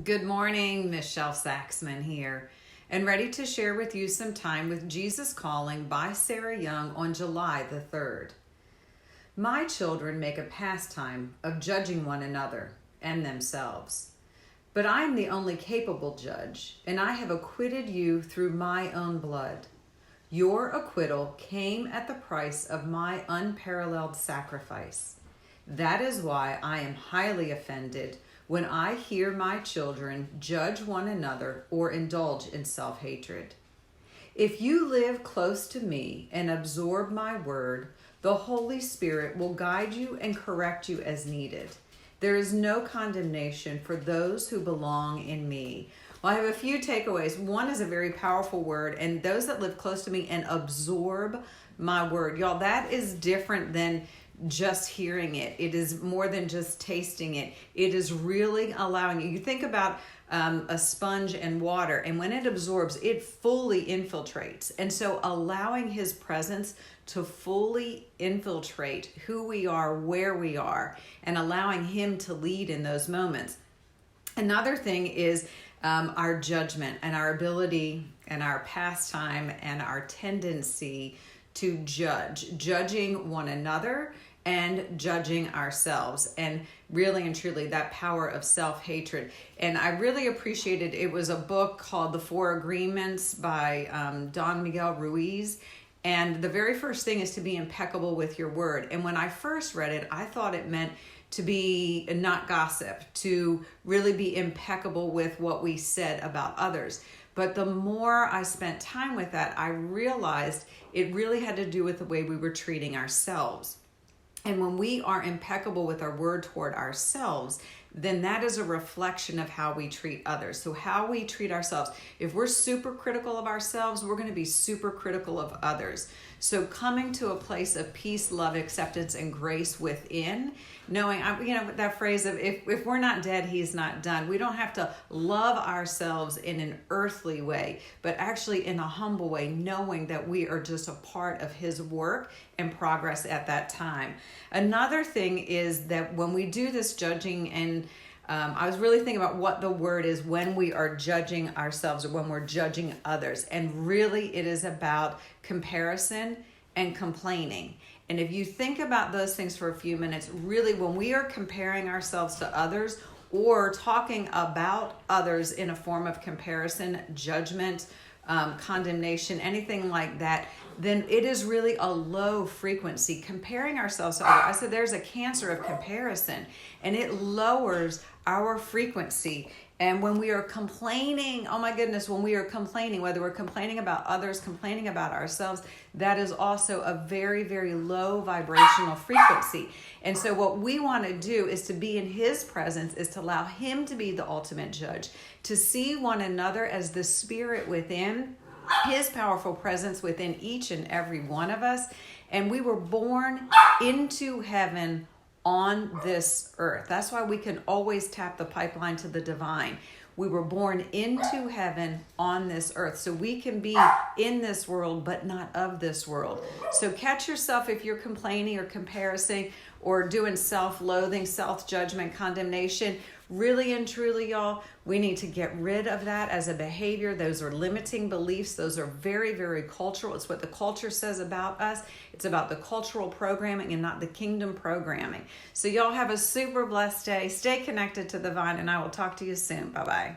Good morning, Michelle Saxman here, and ready to share with you some time with Jesus Calling by Sarah Young on July the 3rd. My children make a pastime of judging one another and themselves. But I am the only capable judge, and I have acquitted you through my own blood. Your acquittal came at the price of my unparalleled sacrifice. That is why I am highly offended when I hear my children judge one another or indulge in self-hatred. If you live close to me and absorb my word, the Holy Spirit will guide you and correct you as needed. There is no condemnation for those who belong in me. Well, I have a few takeaways. One is a very powerful word, and those that live close to me and absorb my word. Y'all, that is different than just hearing it. It is more than just tasting it. It is really allowing you. You think about a sponge and water, and when it absorbs, it fully infiltrates. And so allowing his presence to fully infiltrate who we are, where we are, and allowing him to lead in those moments. Another thing is our judgment and our ability and our pastime and our tendency to judging one another and judging ourselves, and really and truly that power of self-hatred. And I really appreciated, it was a book called The Four Agreements by Don Miguel Ruiz. And the very first thing is to be impeccable with your word. And when I first read it, I thought it meant to be not gossip, to really be impeccable with what we said about others. But the more I spent time with that, I realized it really had to do with the way we were treating ourselves. And when we are impeccable with our word toward ourselves, then that is a reflection of how we treat others. So how we treat ourselves. If we're super critical of ourselves, we're going to be super critical of others. So coming to a place of peace, love, acceptance, and grace within, knowing, that phrase of if we're not dead, he's not done. We don't have to love ourselves in an earthly way, but actually in a humble way, knowing that we are just a part of his work and progress at that time. Another thing is that when we do this judging, and I was really thinking about what the word is when we are judging ourselves or when we're judging others. And really it is about comparison and complaining. And if you think about those things for a few minutes, really when we are comparing ourselves to others or talking about others in a form of comparison, judgment, condemnation, anything like that, then it is really a low frequency. Comparing ourselves to others, I said there's a cancer of comparison, and it lowers our frequency. And when we are complaining, oh my goodness, when we are complaining, whether we're complaining about others, complaining about ourselves, that is also a very, very low vibrational frequency. And so what we want to do is to be in his presence, is to allow him to be the ultimate judge, to see one another as the spirit within, his powerful presence within each and every one of us. And we were born into heaven on this earth. That's why we can always tap the pipeline to the divine. We were born into heaven on this earth. So we can be in this world, but not of this world. So catch yourself if you're complaining or comparing or doing self-loathing, self-judgment, condemnation. Really and truly, y'all, we need to get rid of that as a behavior. Those are limiting beliefs. Those are very, very cultural. It's what the culture says about us. It's about the cultural programming and not the kingdom programming. So y'all have a super blessed day. Stay connected to the vine, and I will talk to you soon. Bye-bye.